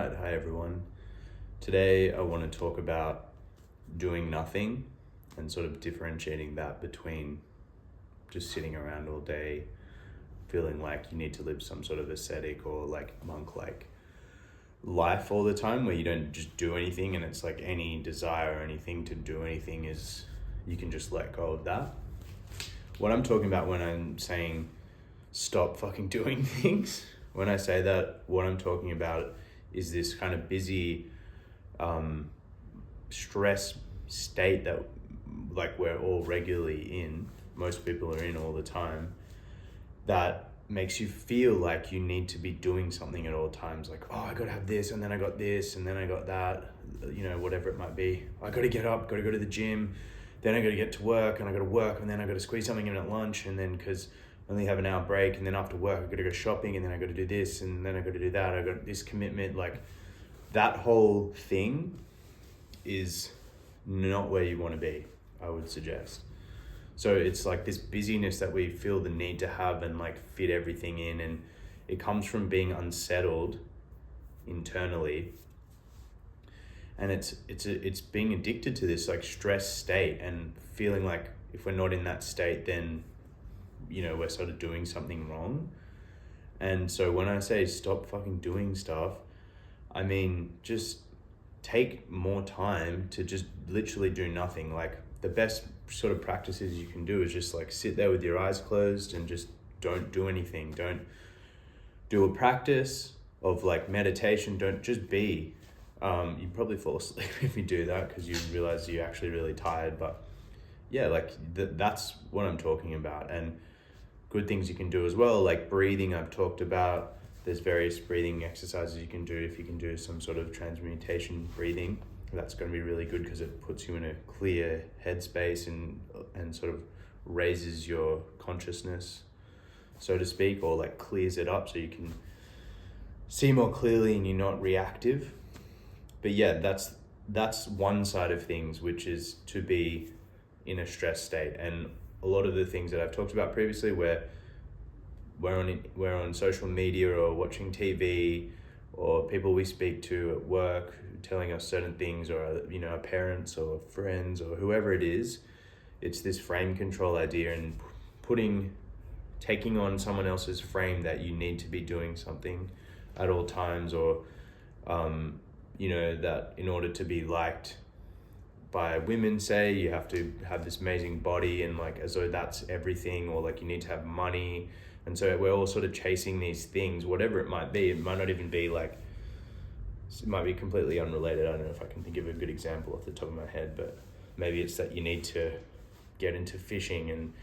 Alright, hi everyone. Today I want to talk about doing nothing and sort of differentiating that between just sitting around all day, feeling like you need to live some sort of ascetic or like monk-like life all the time where you don't just do anything and it's like any desire or anything to do anything is, you can just let go of that. What I'm talking about when I'm saying stop fucking doing things, when I say that, what I'm talking about is this kind of busy stress state that like we're all regularly in, most people are in all the time, that makes you feel like you need to be doing something at all times. Like, oh, I gotta have this, and then I got this, and then I got that, whatever it might be. I gotta get up, gotta go to the gym, then I gotta get to work, and I gotta work, and then I gotta squeeze something in at lunch, and then because I only have an hour break, and then after work I gotta go shopping, and then I gotta do this, and then I gotta do that. I got this commitment. Like, that whole thing is not where you want to be, I would suggest. So it's like this busyness that we feel the need to have and like fit everything in, and it comes from being unsettled internally, and it's being addicted to this like stress state and feeling like if we're not in that state, then we're sort of doing something wrong. And so when I say stop fucking doing stuff, I mean just take more time to just literally do nothing. Like, the best sort of practices you can do is just like sit there with your eyes closed and just don't do anything. Don't do a practice of like meditation. Don't just be. You probably fall asleep if you do that because you realize you're actually really tired. But yeah, like that's what I'm talking about. And good things you can do as well, like breathing I've talked about. There's various breathing exercises you can do. If you can do some sort of transmutation breathing, that's going to be really good because it puts you in a clear headspace and sort of raises your consciousness, so to speak, or like clears it up so you can see more clearly and you're not reactive. But yeah, that's one side of things, which is to be in a stress state. And a lot of the things that I've talked about previously, where we're on social media or watching TV, or people we speak to at work telling us certain things, or our parents or friends or whoever it is, it's this frame control idea and taking on someone else's frame that you need to be doing something at all times, or that in order to be liked by women, say, you have to have this amazing body, and like as though that's everything, or like you need to have money. And so we're all sort of chasing these things, whatever it might be. It might not even be like, it might be completely unrelated. I don't know if I can think of a good example off the top of my head, but maybe it's that you need to get into fishing, and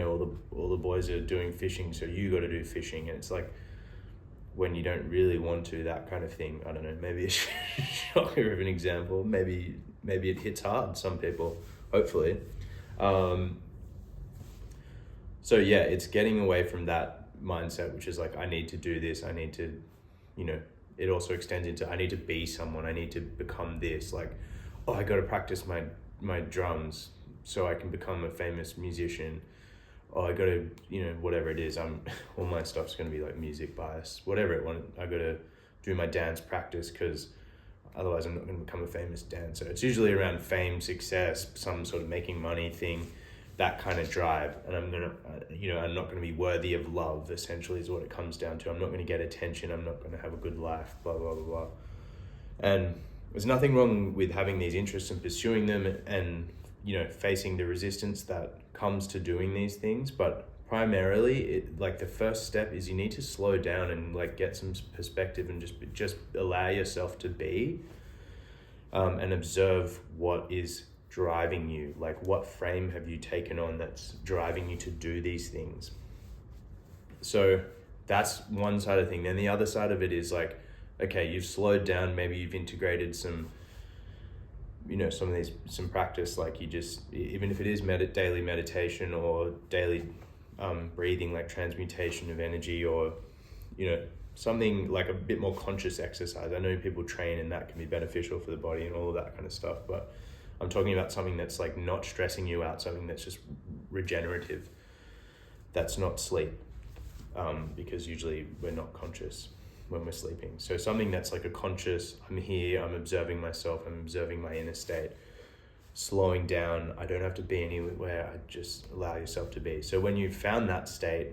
all the boys are doing fishing, so you got to do fishing. And it's like, when you don't really want to, that kind of thing. I don't know, maybe a shocker of an example. Maybe it hits hard some people, hopefully. So yeah, it's getting away from that mindset, which is like, I need to do this, I need to, it also extends into, I need to be someone, I need to become this, like, oh, I got to practice my drums so I can become a famous musician. Oh, I got to, whatever it is, all my stuff's going to be like music bias, whatever I got to do my dance practice because otherwise I'm not going to become a famous dancer. It's usually around fame, success, some sort of making money thing, that kind of drive. And I'm not going to be worthy of love, essentially, is what it comes down to. I'm not going to get attention. I'm not going to have a good life, blah, blah, blah, blah. And there's nothing wrong with having these interests and pursuing them and, facing the resistance that comes to doing these things. But primarily, the first step is you need to slow down and like get some perspective and just allow yourself to be, and observe what is driving you. Like, what frame have you taken on that's driving you to do these things? So that's one side of the thing. Then the other side of it is like, okay, you've slowed down, maybe you've integrated some practice, like you just, even if it is daily meditation or daily breathing, like transmutation of energy, or something like a bit more conscious exercise. I know people train and that can be beneficial for the body and all of that kind of stuff, but I'm talking about something that's like not stressing you out, something that's just regenerative, that's not sleep, because usually we're not conscious. when we're sleeping. So something that's like a conscious, I'm here, I'm observing myself, I'm observing my inner state, slowing down. I don't have to be anywhere, I just allow yourself to be. So when you've found that state,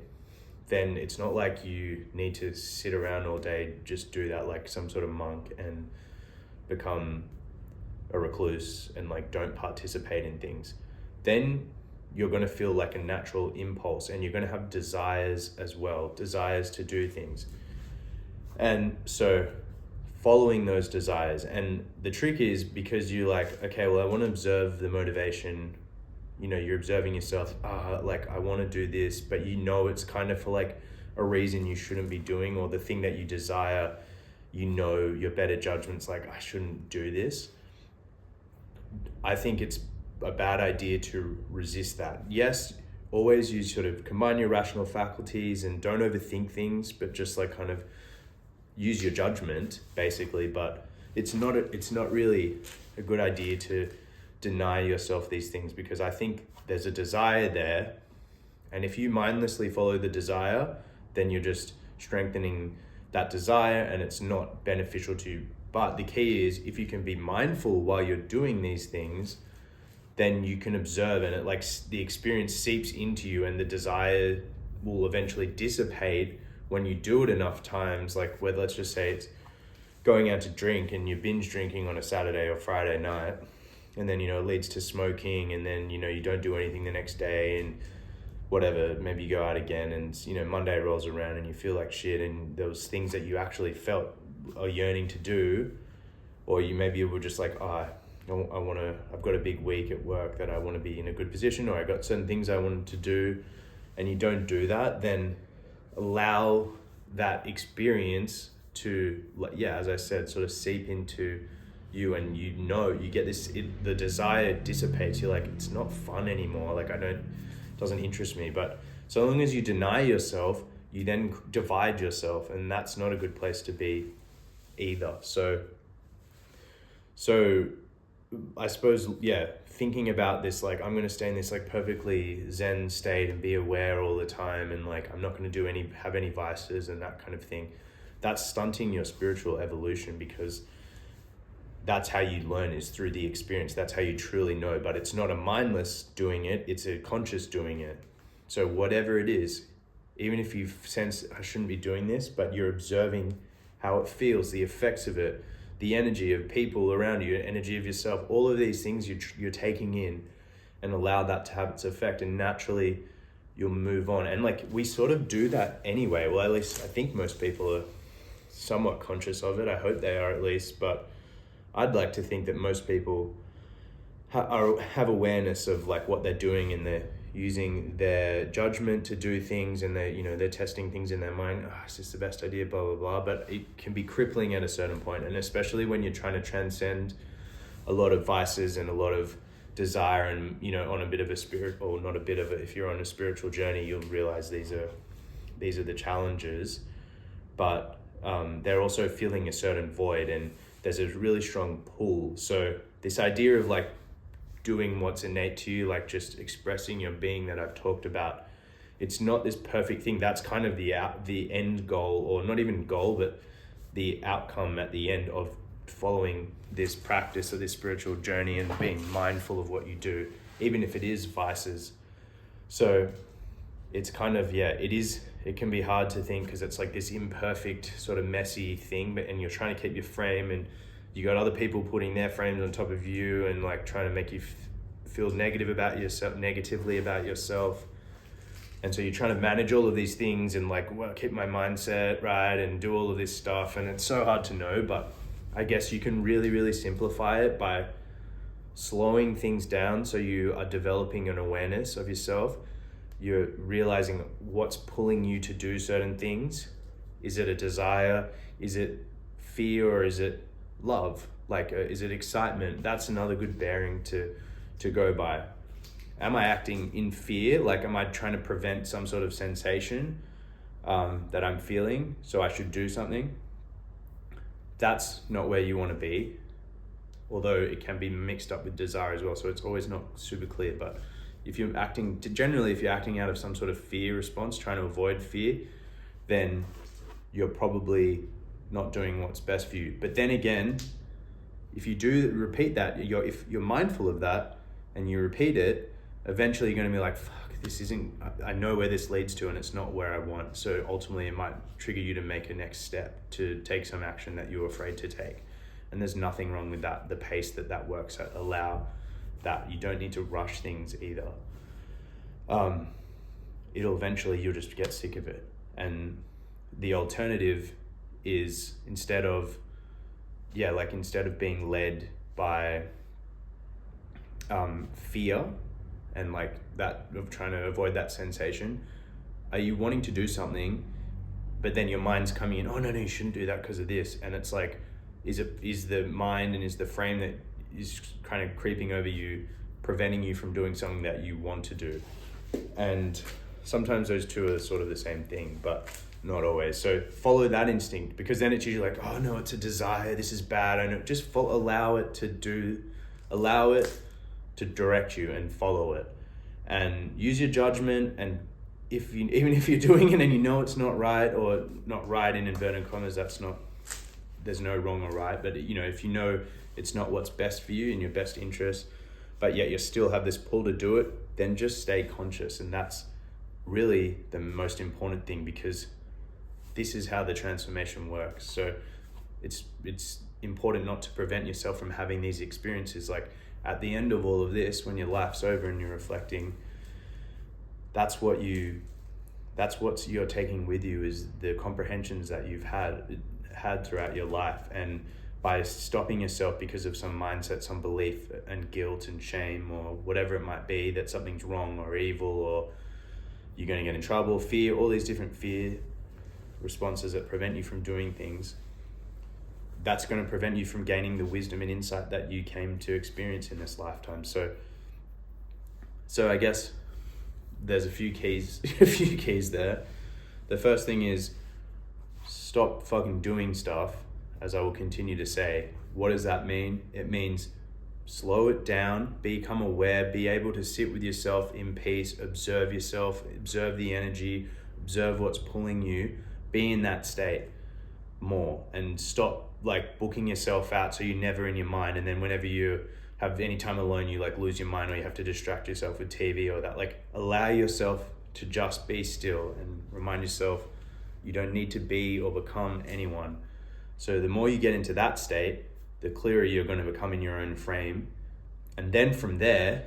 then it's not like you need to sit around all day, just do that like some sort of monk and become a recluse and like don't participate in things. Then you're going to feel like a natural impulse, and you're going to have desires as well, desires to do things. And so following those desires, and the trick is, because you like, okay, well, I want to observe the motivation, you know, you're observing yourself, like I want to do this, but you know it's kind of for like a reason you shouldn't be doing, or the thing that you desire, you know, your better judgment's like, I shouldn't do this. I think it's a bad idea to resist that. Yes, always you sort of combine your rational faculties and don't overthink things, but just like kind of use your judgment basically. But it's not really a good idea to deny yourself these things, because I think there's a desire there, and if you mindlessly follow the desire, then you're just strengthening that desire and it's not beneficial to you. But the key is, if you can be mindful while you're doing these things, then you can observe, and it like the experience seeps into you, and the desire will eventually dissipate when you do it enough times. Like, whether, let's just say it's going out to drink and you're binge drinking on a Saturday or Friday night, and then, you know, it leads to smoking, and then, you know, you don't do anything the next day, and whatever, maybe you go out again, and, you know, Monday rolls around and you feel like shit, and those things that you actually felt a yearning to do, or you maybe were just like, I've got a big week at work that I want to be in a good position, or I got certain things I wanted to do, and you don't do that, then allow that experience to, as I said, sort of seep into you, and you know, you get this, the desire dissipates. You're like, it's not fun anymore. Like, it doesn't interest me. But so long as you deny yourself, you then divide yourself, and that's not a good place to be either. So I suppose, thinking about this, like, I'm going to stay in this like perfectly Zen state and be aware all the time, and like, I'm not going to have any vices and that kind of thing. That's stunting your spiritual evolution, because that's how you learn, is through the experience. That's how you truly know. But it's not a mindless doing it, it's a conscious doing it. So whatever it is, even if you sense, I shouldn't be doing this, but you're observing how it feels, the effects of it, the energy of people around you, energy of yourself, all of these things you're taking in, and allow that to have its effect, and naturally you'll move on. And like, we sort of do that anyway. Well, at least I think most people are somewhat conscious of it. I hope they are, at least. But I'd like to think that most people have awareness of like what they're doing, and they're using their judgment to do things, and they're testing things in their mind. Is this the best idea? Blah, blah, blah. But it can be crippling at a certain point. And especially when you're trying to transcend a lot of vices and a lot of desire, and, you know, on a bit of a spirit, or not a bit of it, if you're on a spiritual journey, you'll realize these are the challenges. But they're also feeling a certain void, and there's a really strong pull. So this idea of like doing what's innate to you, like just expressing your being that I've talked about, it's not this perfect thing. That's kind of the end goal, or not even goal, but the outcome at the end of following this practice of this spiritual journey, and being mindful of what you do, even if it is vices. So it's kind of, it can be hard to think, because it's like this imperfect sort of messy thing, and you're trying to keep your frame, and you got other people putting their frames on top of you, and like trying to make you feel negatively about yourself. And so you're trying to manage all of these things, and like, well, keep my mindset right, and do all of this stuff. And it's so hard to know, but I guess you can really, really simplify it by slowing things down. So you are developing an awareness of yourself. You're realizing what's pulling you to do certain things. Is it a desire? Is it fear? Or is it love? Like, is it excitement? That's another good bearing to go by. Am I acting in fear? Like, am I trying to prevent some sort of sensation that I'm feeling, so I should do something? That's not where you want to be, although it can be mixed up with desire as well, so it's always not super clear. But if you're acting out of some sort of fear response, trying to avoid fear, then you're probably not doing what's best for you. But then again, if you do repeat that, if you're mindful of that and you repeat it, eventually you're going to be like, fuck, this isn't, I know where this leads to and it's not where I want. So ultimately it might trigger you to make a next step, to take some action that you're afraid to take. And there's nothing wrong with that. The pace that works at, allow that. You don't need to rush things either. You'll just get sick of it. And the alternative is, instead of being led by fear and like that, of trying to avoid that sensation, are you wanting to do something, but then your mind's coming in, oh no, you shouldn't do that because of this. And it's like, is the mind and is the frame that is kind of creeping over you preventing you from doing something that you want to do? And sometimes those two are sort of the same thing, but not always. So follow that instinct, because then it's usually like, oh no, it's a desire, this is bad. I know. Just allow it to direct you and follow it, and use your judgment. And even if you're doing it and you know it's not right, or not right in inverted commas, there's no wrong or right, but if you know it's not what's best for you in your best interest, but yet you still have this pull to do it, then just stay conscious. And that's really the most important thing, because this is how the transformation works. So it's important not to prevent yourself from having these experiences. Like at the end of all of this, when your life's over and you're reflecting, that's what you're taking with you, is the comprehensions that you've had throughout your life. And by stopping yourself because of some mindset, some belief and guilt and shame, or whatever it might be, that something's wrong or evil, or you're going to get in trouble, fear, all these different fear responses that prevent you from doing things, that's going to prevent you from gaining the wisdom and insight that you came to experience in this lifetime. So I guess there's a few keys there. The first thing is, stop fucking doing stuff, as I will continue to say. What does that mean? It means slow it down, become aware, be able to sit with yourself in peace, observe yourself, observe the energy, observe what's pulling you, be in that state more, and stop like booking yourself out so you're never in your mind. And then whenever you have any time alone, you like lose your mind, or you have to distract yourself with TV or that. Like, allow yourself to just be still and remind yourself you don't need to be or become anyone. So the more you get into that state, the clearer you're going to become in your own frame. And then from there,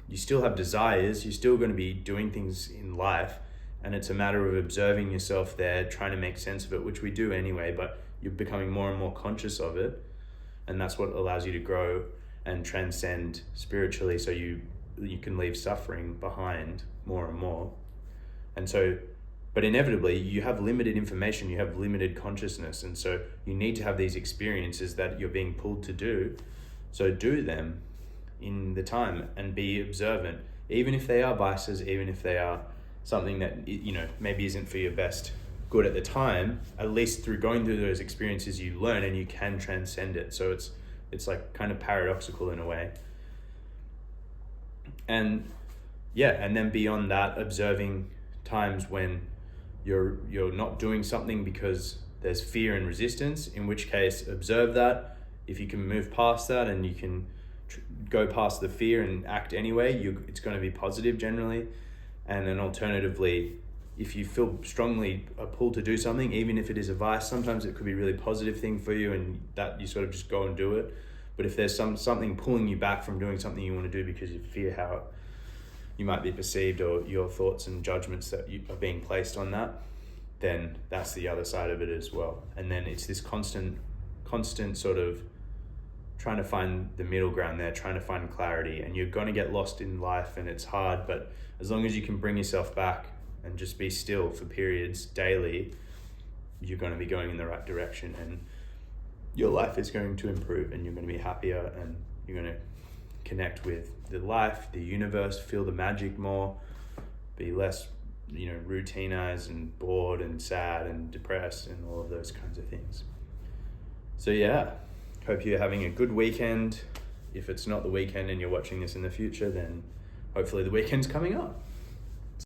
you still have desires, you're still going to be doing things in life, and it's a matter of observing yourself there, trying to make sense of it, which we do anyway, but you're becoming more and more conscious of it. And that's what allows you to grow and transcend spiritually, so you can leave suffering behind more and more. And so, but inevitably you have limited information, you have limited consciousness, and so you need to have these experiences that you're being pulled to do. So do them in the time and be observant, even if they are vices, even if they are something that maybe isn't for your best good at the time. At least through going through those experiences you learn, and you can transcend it. So it's like kind of paradoxical in a way. And then beyond that, observing times when you're not doing something because there's fear and resistance, in which case observe that. If you can move past that and you can go past the fear and act anyway, it's going to be positive generally. And then alternatively, if you feel strongly a pull to do something, even if it is a vice, sometimes it could be a really positive thing for you, and that you sort of just go and do it. But if there's something pulling you back from doing something you want to do because you fear how you might be perceived, or your thoughts and judgments that are being placed on that, then that's the other side of it as well. And then it's this constant sort of trying to find the middle ground there, trying to find clarity. And you're going to get lost in life, and it's hard, but as long as you can bring yourself back and just be still for periods daily, you're going to be going in the right direction, and your life is going to improve, and you're going to be happier, and you're going to connect with the life, the universe, feel the magic more, be less, routinized and bored and sad and depressed and all of those kinds of things. So yeah, hope you're having a good weekend. If it's not the weekend and you're watching this in the future, then hopefully the weekend's coming up.